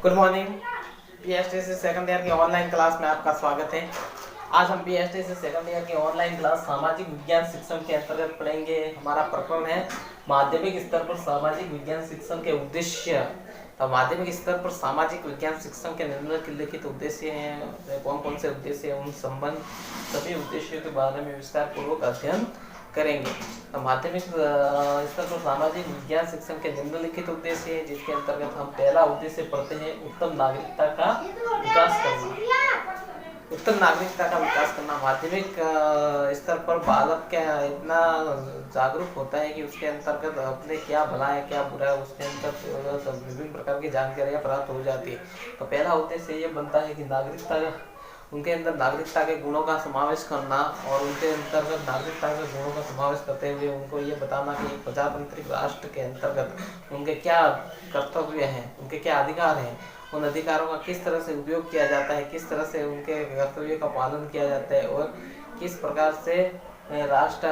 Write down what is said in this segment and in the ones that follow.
Good morning. PhD second year की online class में आपका स्वागत है। आज हम पीएचडी सेकंड ईयर की ऑनलाइन क्लास सामाजिक विज्ञान शिक्षण के अंतर्गत पढ़ेंगे। हमारा प्रकरण है माध्यमिक स्तर पर सामाजिक विज्ञान शिक्षण के उद्देश्य। तो माध्यमिक स्तर पर सामाजिक विज्ञान शिक्षण के निम्नलिखित उद्देश्य हैं। कौन कौन से उद्देश्य हैं, उन संबंध सभी उद्देश्यों के बारे में विस्तार पूर्वक अध्ययन करेंगे। तो माध्यमिक स्तर पर सामाजिक विज्ञान शिक्षण के निम्नलिखित उद्देश्य है, जिसके अंतर्गत हम पहला उद्देश्य पढ़ते हैं उत्तम नागरिकता का विकास करना। उत्तम नागरिकता का विकास करना। माध्यमिक स्तर पर बालक क्या इतना जागरूक होता है कि उसके अंतर्गत अपने क्या भला है क्या बुरा है उसके अंतर्गत विभिन्न प्रकार की जानकारियाँ प्राप्त हो जाती है। तो पहला उद्देश्य ये बनता है कि नागरिकता उनके अंदर नागरिकता के गुणों का समावेश करना और उनके अंतर्गत नागरिकता के गुणों का समावेश करते हुए उनको ये बताना कि एक प्रजातांत्रिक राष्ट्र के अंतर्गत उनके क्या कर्तव्य हैं, उनके क्या अधिकार हैं, उन अधिकारों का किस तरह से उपयोग किया जाता है, किस तरह से उनके कर्तव्यों का पालन किया जाता है और किस प्रकार से राष्ट्र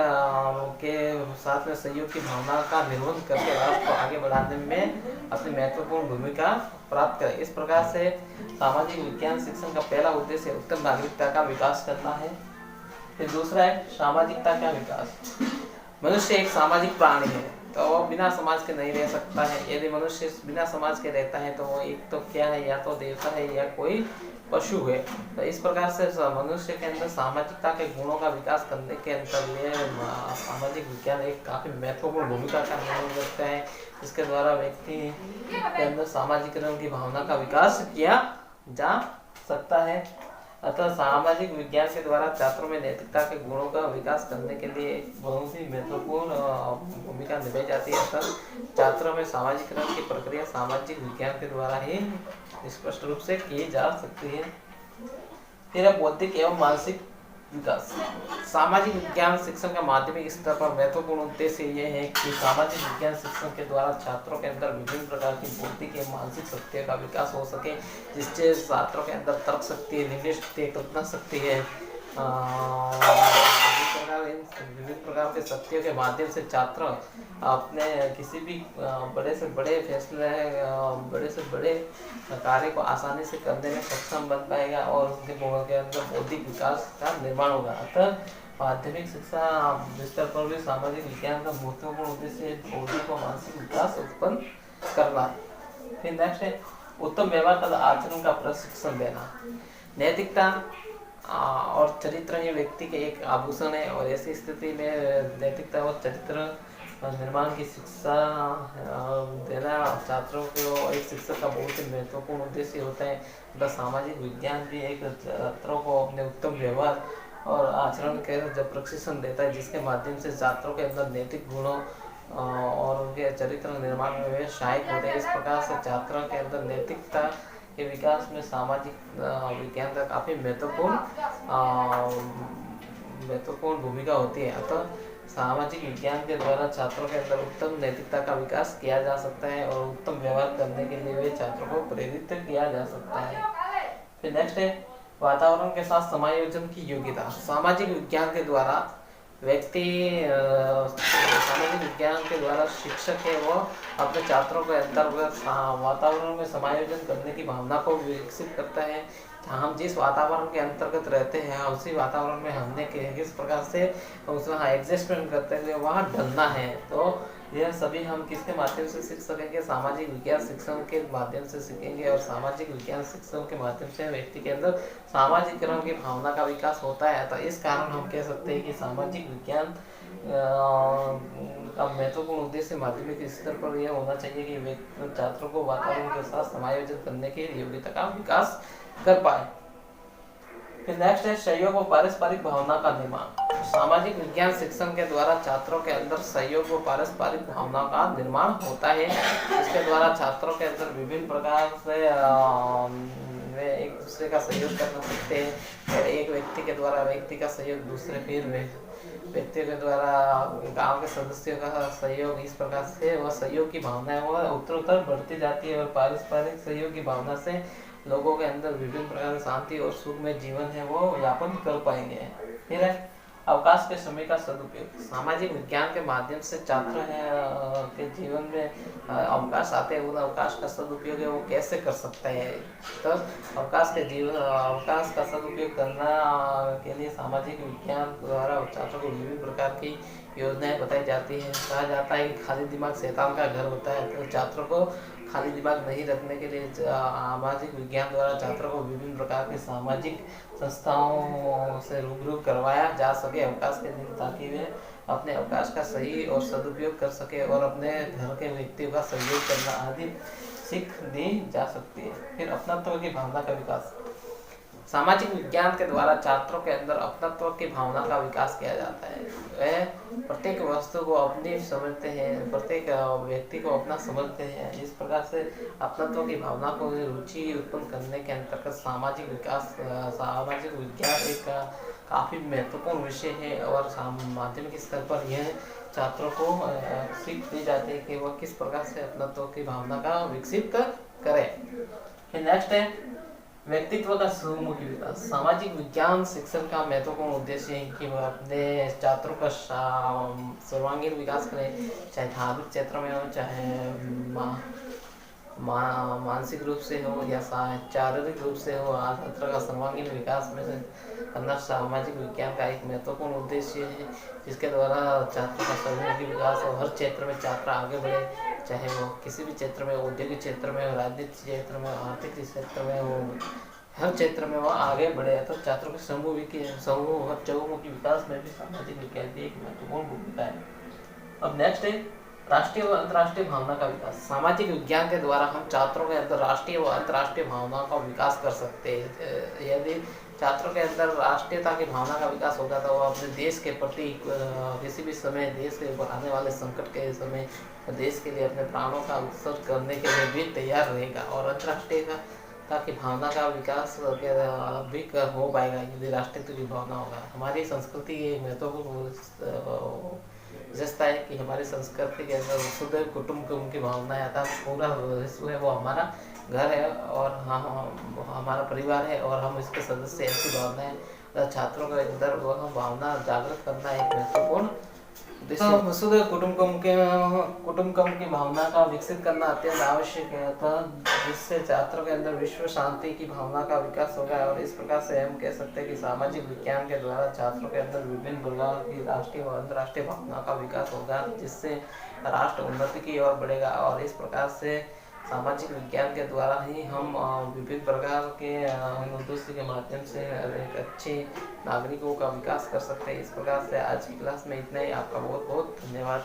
के साथ में सहयोग की भावना का निर्वहन करके राष्ट्र को आगे बढ़ाने में अपनी महत्वपूर्ण भूमिका प्राप्त करें। इस प्रकार से सामाजिक विज्ञान शिक्षण का पहला उद्देश्य उत्तम नागरिकता का विकास करना है। फिर दूसरा है सामाजिकता का विकास। मनुष्य एक सामाजिक प्राणी है, तो वो बिना समाज के नहीं रह सकता है। यदि मनुष्य बिना समाज के रहता है तो वो एक तो क्या है, या तो देवता है या कोई पशु है। तो इस प्रकार से मनुष्य के अंदर सामाजिकता के गुणों का विकास करने के अंतर्गत सामाजिक विज्ञान एक काफी महत्वपूर्ण भूमिका का निर्वहन करता है, जिसके द्वारा व्यक्ति के अंदर सामाजिकरण की भावना का विकास किया जा सकता है। अतः सामाजिक विज्ञान के द्वारा छात्रों में नैतिकता के गुणों का विकास करने के लिए बहुत ही महत्वपूर्ण भूमिका निभाई जाती है। अतः छात्रों में सामाजिकरण की प्रक्रिया सामाजिक विज्ञान के द्वारा ही स्पष्ट रूप से की जा सकती है। फिर बौद्धिक एवं मानसिक विकास। सामाजिक विज्ञान शिक्षण का माध्यमिक स्तर पर महत्वपूर्ण उद्देश्य यह है कि सामाजिक विज्ञान शिक्षण के द्वारा छात्रों के अंदर विभिन्न प्रकार की बौद्धिक एवं मानसिक शक्तियों का विकास हो सके, जिससे छात्रों के अंदर तर्क शक्ति है, निर्णय शक्ति है, कल्पना शक्ति है। विभिन्न प्रकार के शक्तियों के माध्यम से छात्र अपने किसी भी बड़े से बड़े फैसले, बड़े से बड़े कार्य को आसानी से करने में सक्षम बन पाएगा और उनके अंदर बौद्धिक विकास का निर्माण होगा। अतः माध्यमिक शिक्षा स्तर पर भी सामाजिक विज्ञान का महत्वपूर्ण उद्देश्य बौद्धिक और मानसिक विकास उत्पन्न करना। फिर नेक्स्ट है उत्तम व्यवहार तथा आचरण का प्रशिक्षण देना। नैतिकता और चरित्र ही व्यक्ति के एक आभूषण है और ऐसी स्थिति में नैतिकता और चरित्र निर्माण की शिक्षा देना छात्रों को एक शिक्षक का बहुत ही महत्वपूर्ण उद्देश्य होता है। तथा सामाजिक विज्ञान भी एक छात्रों को अपने उत्तम व्यवहार और आचरण के जब प्रशिक्षण देता है, जिसके माध्यम से छात्रों के अंदर नैतिक गुणों और उनके चरित्र निर्माण में वे सहायक होते हैं। इस प्रकार से छात्रों के अंदर नैतिकता के विकास में सामाजिक विज्ञान का काफी महत्वपूर्ण भूमिका होती है। अतः सामाजिक विज्ञान के द्वारा छात्रों के अंदर उत्तम नैतिकता का विकास किया जा सकता है और उत्तम व्यवहार करने के लिए वे छात्रों को प्रेरित किया जा सकता है। फिर नेक्स्ट है वातावरण के साथ समायोजन की योग्यता। सामाजिक विज्ञान के द्वारा व्यक्ति सामाजिक विज्ञान के द्वारा शिक्षक है वो अपने छात्रों के अंतर्गत वातावरण में समायोजन करने की भावना को विकसित करता है। हम जिस वातावरण के अंतर्गत रहते हैं उसी वातावरण में हमने किस प्रकार से उसमें एडजस्टमेंट करते हुए वहाँ ढलना है। तो यह सभी हम किसके माध्यम से सीख सकेंगे? सामाजिक विज्ञान शिक्षण के माध्यम से सीखेंगे और सामाजिक विज्ञान शिक्षण के माध्यम से व्यक्ति के अंदर सामाजिकरण की भावना का विकास होता है। तो इस कारण हम कह सकते हैं कि सामाजिक विज्ञान का महत्वपूर्ण उद्देश्य माध्यमिक स्तर पर यह होना चाहिए कि छात्रों को वातावरण के साथ समायोजन करने की योग्यता का विकास कर पाए। फिर नेक्स्ट है सहयोग और पारस्परिक भावना का निर्माण। सामाजिक विज्ञान शिक्षण के द्वारा छात्रों के अंदर सहयोग और पारस्परिक भावना का निर्माण होता है, इसके द्वारा छात्रों के अंदर विभिन्न प्रकार से वे एक दूसरे का सहयोग कर सकते हैं और एक व्यक्ति के द्वारा व्यक्ति का सहयोग दूसरे फिर व्यक्ति के द्वारा गांव के सदस्यों का सहयोग, इस प्रकार से वह सहयोग की भावना है वह उत्तरोत्तर बढ़ती जाती है और पारस्परिक सहयोग की भावना से लोगों के अंदर विभिन्न प्रकार की शांति और सुख में जीवन है वो यापन कर पाएंगे। फिर है अवकाश के समय का सदुपयोग। सामाजिक विज्ञान के माध्यम से छात्र के जीवन में अवकाश आते हैं, उन अवकाश का सदुपयोग है वो कैसे कर सकते हैं। तो अवकाश का सदुपयोग करना के लिए सामाजिक विज्ञान द्वारा छात्रों को विभिन्न प्रकार की योजनाएं बताई जाती हैं। कहा जाता है कि खाली दिमाग शैतान का घर होता है, तो छात्रों को खाली दिमाग नहीं रखने के लिए सामाजिक विज्ञान द्वारा छात्रों को विभिन्न प्रकार की सामाजिक संस्थाओं से रूबरू करवाया जा सके अवकाश के दिन, ताकि वे अपने अवकाश का सही और सदुपयोग कर सके और अपने घर के व्यक्तियों का सहयोग करना आदि सीख दी जा सकती है। फिर अपनत्व की भावना का विकास। सामाजिक विज्ञान के द्वारा छात्रों के अंदर अपनत्व की भावना का विकास किया जाता है। वह प्रत्येक वस्तु को अपनी समझते हैं, प्रत्येक व्यक्ति को अपना समझते हैं। इस प्रकार से अपनत्व की भावना को रुचि उत्पन्न करने के अंतर्गत सामाजिक विज्ञान एक काफ़ी महत्वपूर्ण विषय है और माध्यमिक स्तर पर यह छात्रों को सीख दी जाती है कि वह किस प्रकार से अपनत्व की भावना का विकसित करें। नेक्स्ट है व्यक्तित्व का बहुमुखी विकास। सामाजिक विज्ञान शिक्षण का महत्वपूर्ण उद्देश्य है कि वह अपने छात्रों का सर्वांगीण विकास करें, चाहे धार्मिक क्षेत्र में हो, चाहे मानसिक रूप से हो या शारीरिक रूप से हो। छात्र का सर्वांगीण विकास में करना सामाजिक विज्ञान का एक महत्वपूर्ण उद्देश्य है, जिसके द्वारा छात्रों का सर्वांगीण विकास हो। हर क्षेत्र में छात्र आगे बढ़े, चाहे वो किसी भी क्षेत्र में, औद्योगिक क्षेत्र में हो, राजनीतिक क्षेत्र में, आर्थिक क्षेत्र में हो, हर क्षेत्र में वो आगे बढ़े। तो छात्रों के समूह और चहुमुखी विकास में भी सामाजिक विज्ञान की एक महत्वपूर्ण भूमिका है। अब नेक्स्ट है राष्ट्रीय व अंतर्राष्ट्रीय भावना का विकास। सामाजिक विज्ञान के द्वारा हम छात्रों के अंदर राष्ट्रीय व अंतर्राष्ट्रीय भावनाओं का विकास कर सकते हैं। यदि छात्रों के अंदर राष्ट्रीयता की भावना का विकास होगा तो वो अपने देश के प्रति किसी भी समय, देश के ऊपर आने वाले संकट के समय देश के लिए अपने प्राणों का उत्सर्ग करने के लिए भी तैयार रहेगा। और अंतर्राष्ट्रीयता की भावना का विकास भी हो पाएगा यदि राष्ट्रीयता की भावना होगा। हमारी संस्कृति एक महत्वपूर्ण विशेषता है कि हमारी संस्कृति के अंदर वसुधैव कुटुंबकम की भावना है, अर्थात पूरा विश्व है वो हमारा घर है और हमारा परिवार है और हम इसके सदस्य, ऐसी भावना है। छात्रों के अंदर वह भावना जागृत करना एक महत्वपूर्ण वसुधैव कुटुंबकम की भावना का विकसित करना अत्यंत आवश्यक है, जिससे छात्रों के अंदर विश्व शांति की भावना का विकास होगा। और इस प्रकार से हम कह सकते हैं कि सामाजिक विज्ञान के द्वारा छात्रों के अंदर विभिन्न प्रकार की राष्ट्रीय व अंतर्राष्ट्रीय भावना का विकास होगा, जिससे राष्ट्र उन्नति की ओर बढ़ेगा। और इस प्रकार से सामाजिक विज्ञान के द्वारा ही हम विभिन्न प्रकार के उद्देश्य के माध्यम से एक अच्छे नागरिकों का विकास कर सकते हैं। इस प्रकार से आज की क्लास में इतना ही। आपका बहुत बहुत धन्यवाद।